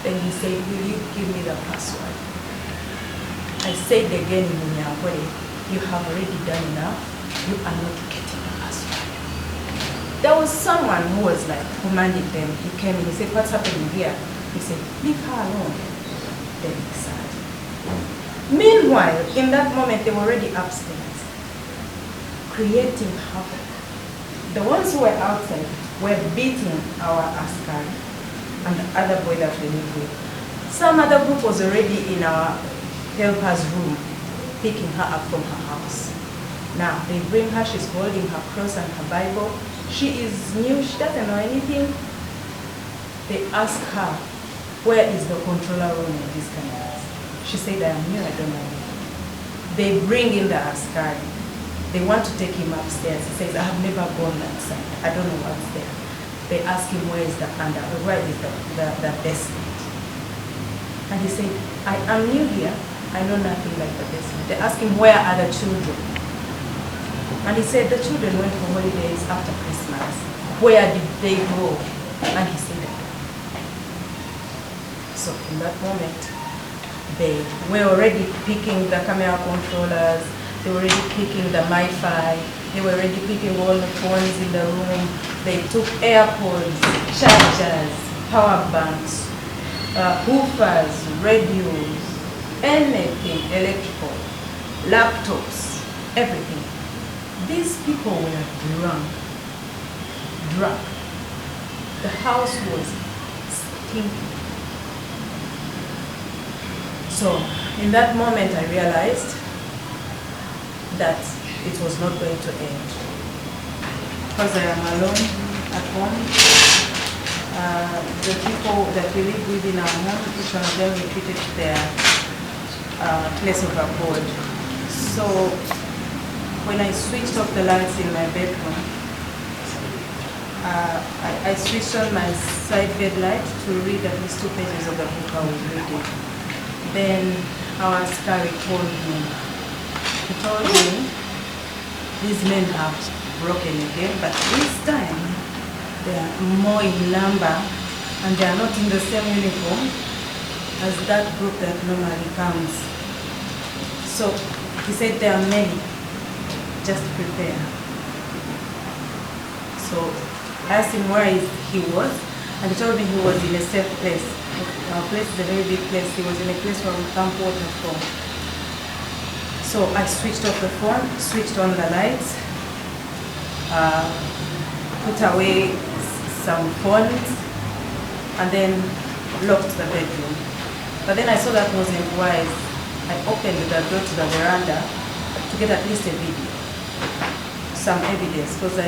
Then he said, will you give me the password? I said again in Munyambore, you have already done enough. You are not getting the password. There was someone who was like commanding them. He came and he said, what's happening here? He said, leave her alone. Then he said. Meanwhile, in that moment, they were already upstairs, creating havoc. The ones who were outside were beating our askari and the other boy that we lived with. Some other group was already in our helper's room, picking her up from her house. Now, they bring her, she's holding her cross and her Bible. She is new, she doesn't know anything. They ask her, where is the controller room in these cameras? She said, I am new, I don't know anything. They bring in the askari. They want to take him upstairs. He says, I have never gone that side. I don't know what's there. They ask him, where is the basement? And he said, I am new here. I know nothing like the basement. They ask him, where are the children? And he said, the children went for holidays after Christmas. Where did they go? And he said, so in that moment, they were already picking the camera controllers. They were already picking the MiFi. They were already picking all the phones in the room. They took AirPods, chargers, power banks, hoofers, radios, anything electrical, laptops, everything. These people were drunk. The house was stinking. So in that moment I realized that it was not going to end. Because I am alone at home. The people that we live with in our home, each one of them retreated to their place of abode. So when I switched off the lights in my bedroom, I switched on my side bed light to read at least 2 pages of the book I was reading. Then our askari called me. He told me, these men have broken again, but this time they are more in number and they are not in the same uniform as that group that normally comes. So he said there are many, just prepare. So I asked him where he was, and he told me he was in a safe place. Our place is a very big place. He was in a place where we camp water from. So I switched off the phone, switched on the lights, put away some phones, and then locked the bedroom. But then I saw that wasn't wise. I opened the door to the veranda to get at least a video, some evidence, because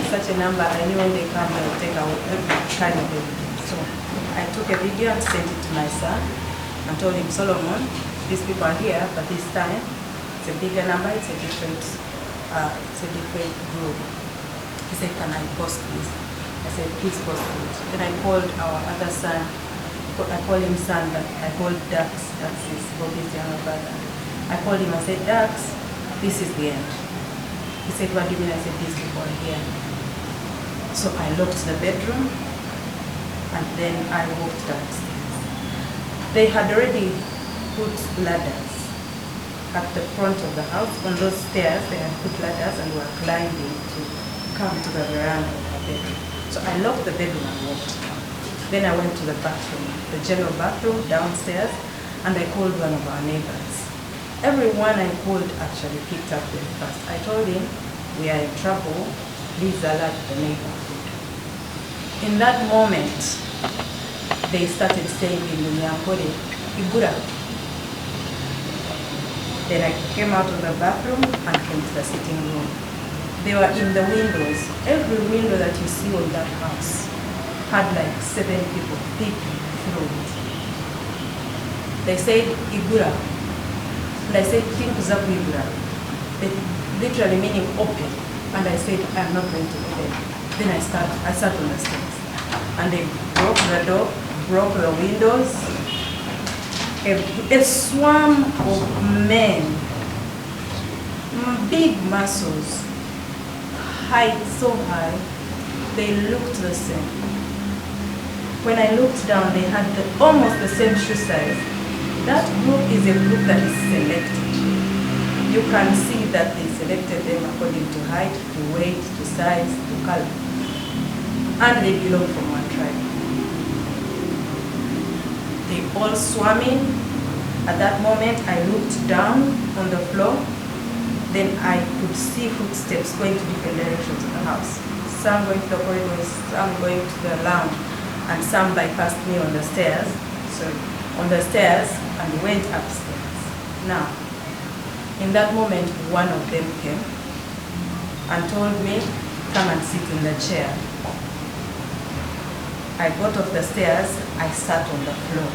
such a number, I knew when they come, they will take out every kind of evidence. So I took a video and sent it to my son and told him, Solomon, these people are here, but this time it's a bigger number, it's a different group. He said, can I post this? I said, please post it. Then I called our other son. I called him son, but I called Dax. Dax is Bobby's younger brother. I called him and said, Dax, this is the end. He said, what do you mean? I said, these people are here. So I locked the bedroom and then I walked downstairs. They had already put ladders at the front of the house. On those stairs, they had put ladders and were climbing to come to the veranda of the bedroom. So I locked the bedroom and walked down. Then I went to the bathroom, the general bathroom downstairs, and I called one of our neighbors. Everyone I called actually picked up very fast. I told him, we are in trouble, please alert the neighborhood. In that moment, they started saying in Munyambore, Igura. Then I came out of the bathroom and came to the sitting room. They were in the windows. Every window that you see on that house had like 7 people peeping through it. They said, Igura. And I said, Tinkuzaku Igura. Literally meaning open. And I said, I'm not going to open. Then I sat on the stairs. And they broke the door, broke the windows. A swarm of men, big muscles, height so high, they looked the same. When I looked down, they had almost the same shoe size. That group is a group that is selected. You can see that they selected them according to height, to weight, to size, to color. And they belong from one tribe. They all swam in. At that moment, I looked down on the floor. Then I could see footsteps going to different directions of the house. Some going to the corridors, some going to the lounge, and some bypassed me on the stairs. And went upstairs. Now, in that moment, one of them came and told me, come and sit in the chair. I got off the stairs, I sat on the floor.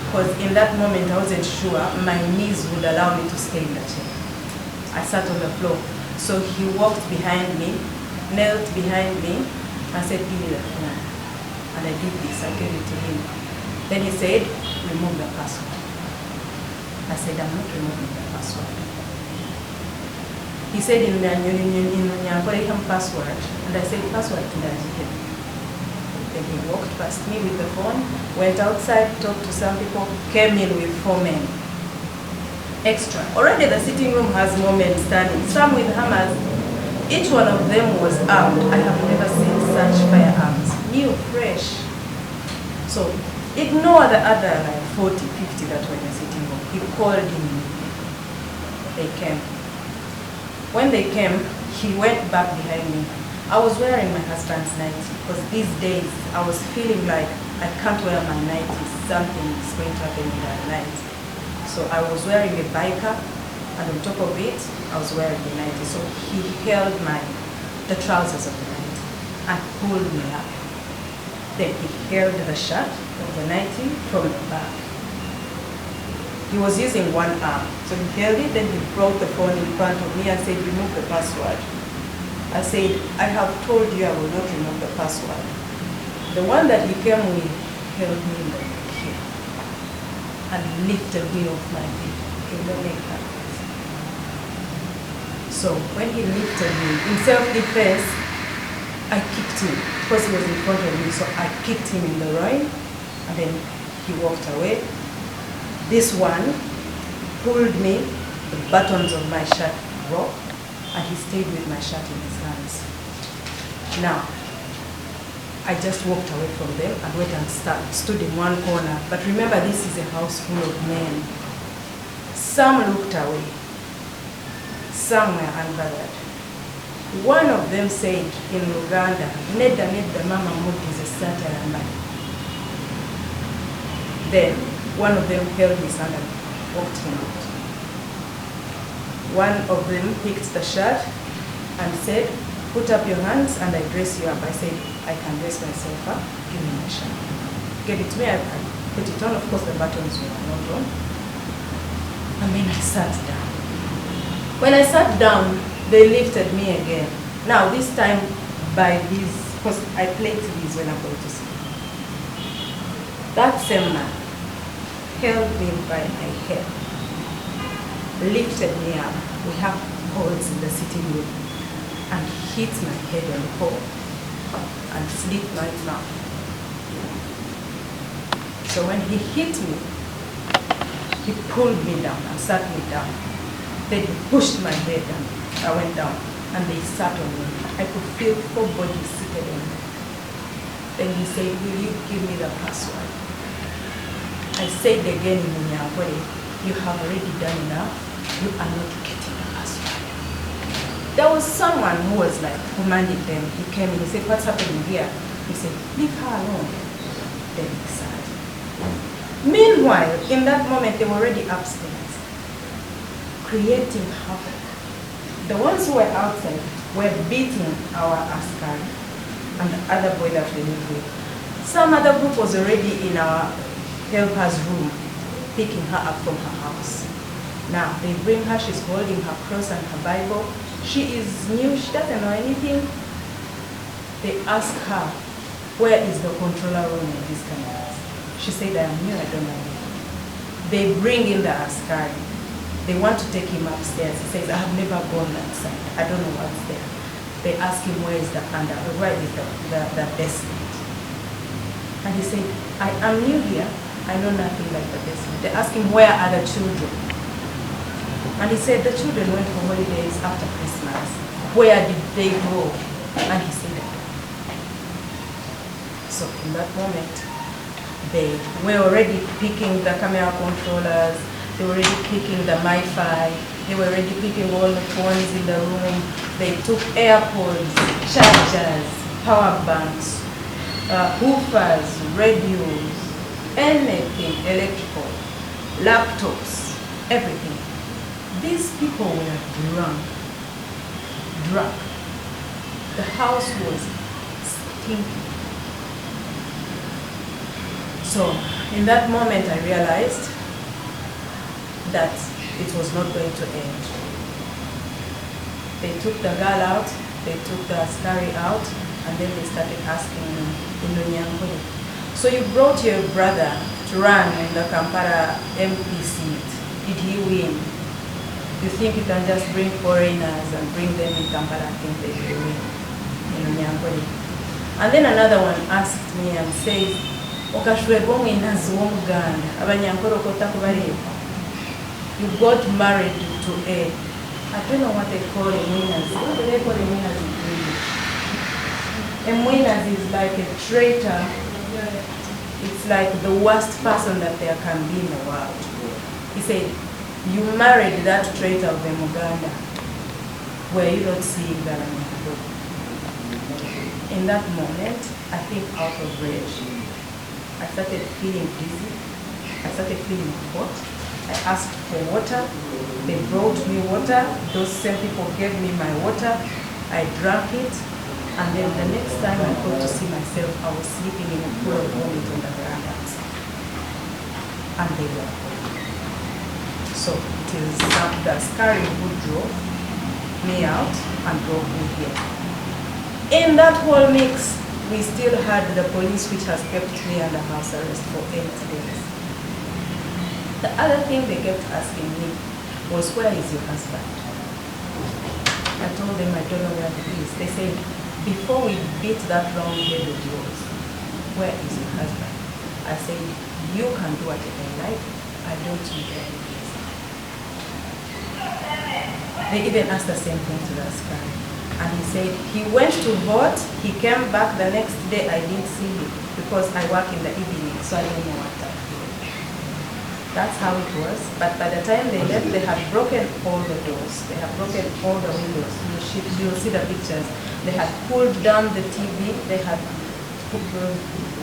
Because in that moment, I wasn't sure my knees would allow me to stay in the chair. I sat on the floor. So he walked behind me, knelt behind me, and said, give me the phone. And I did this, I gave it to him. Then he said, remove the password. I said, I'm not removing the password. He said, in the password. And I said, password to the Then he walked past me with the phone, went outside, talked to some people, came in with 4 men. Extra. Already the sitting room has more men standing, some with hammers. Each one of them was armed. I have never seen such firearms. New, fresh. So ignore the other like 40, 50 that were in the sitting room. He called him. They came. When they came, he went back behind me. I was wearing my husband's nightie because these days I was feeling like I can't wear my nightie. Something is going to happen in that night. So I was wearing a biker, and on top of it, I was wearing the nightie. So he held the trousers of the nightie and pulled me up. Then he held the shirt of the nightie from the back. He was using one arm. So he held it, then he brought the phone in front of me and said, remove the password. I said, I have told you I will not remove the password. The one that he came with held me in the neck and lifted me off my feet in the neck. So when he lifted me, in self-defense, I kicked him because he was in front of me. So I kicked him in the groin, and then he walked away. This one pulled me, the buttons of my shirt broke, and he stayed with my shirt in his hands. Now, I just walked away from them and went and stood in one corner. But remember, this is a house full of men. Some looked away. Some were unbothered. One of them said in Uganda, Nedda nedda mama mugize satire. Then one of them held his hand and walked him out. One of them picked the shirt and said, put up your hands and I dress you up. I said, I can dress myself up, give me my shirt. Gave it to me, I put it on. Of course the buttons were not on. And then I sat down. When I sat down, they lifted me again. Now this time by these, because I play these when I'm going to sleep. That same man held me by my hair, lifted me up. We have holes in the sitting room, and hit my head on the hole and slit my mouth. So when he hit me, he pulled me down and sat me down. Then he pushed my head and I went down, and they sat on me. I could feel 4 bodies seated on me. Then he said, will you give me the password? I said again in Munyangore, you have already done enough. You are not getting the password. There was someone who was like commanding them. He came in, he said, what's happening here? He said, leave her alone. Then he sat. Meanwhile, in that moment, they were already upstairs, creating havoc. The ones who were outside were beating our askari and the other boy that we lived with. Some other group was already in our helper's room, picking her up from her house. Now, they bring her, she's holding her cross and her Bible. She is new, she doesn't know anything. They ask her, where is the controller room in these cameras? She said, I am new, I don't know anything. They bring in the askari. They want to take him upstairs. He says, I have never gone that side. I don't know what's there. They ask him, where is the basement? And he said, I am new here. I know nothing like the basement. They asked him, where are the children? And he said, the children went for holidays after Christmas. Where did they go? And he said, so in that moment, they were already picking the camera controllers, they were already picking the MiFi, they were already picking all the phones in the room. They took AirPods, chargers, power banks, hoofers, radios, anything electrical, laptops, everything. These people were drunk. The house was stinking. So in that moment I realized that it was not going to end. They took the girl out, they took the askari out, and then they started asking me, so you brought your brother to run in the Kampala MP seat. Did he win? You think you can just bring foreigners and bring them in Kampala? I think they will win. And then another one asked me and said, you got married to a, I don't know what they call a winners. What do they call a winners in English? A winners is like a traitor. It's like the worst person that there can be in the world. He said, you married that traitor of the Muganda. Were you not seeing that? In that moment, I think out of rage, I started feeling dizzy. I started feeling hot. I asked for water. They brought me water. Those same people gave me my water. I drank it. And then the next time I got to see myself, I was sleeping in a pool of vomit on the veranda. And they were home. So it is the scary who drove me out and drove me here. In that whole mix, we still had the police which has kept me under house arrest for 8 days. The other thing they kept asking me was, where is your husband? I told them I don't know where he is. They said, before we beat that round head of yours, where is your husband? I said, you can do whatever you like. I don't need any reason. They even asked the same thing to the askari. And he said, he went to vote, he came back the next day, I didn't see him because I work in the evening, so I don't know what time. That's how it was. But by the time they left, they had broken all the doors. They had broken all the windows. You'll see the pictures. They had pulled down the TV. They had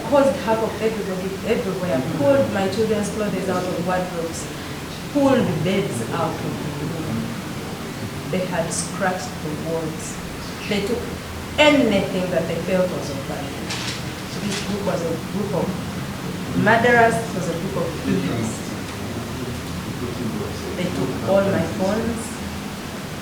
caused havoc everywhere. Pulled my children's clothes out of wardrobes. Pulled beds out of the room. They had scratched the walls. They took anything that they felt was of value. So this group was a group of murderers. It was a group of thieves. They took all my phones.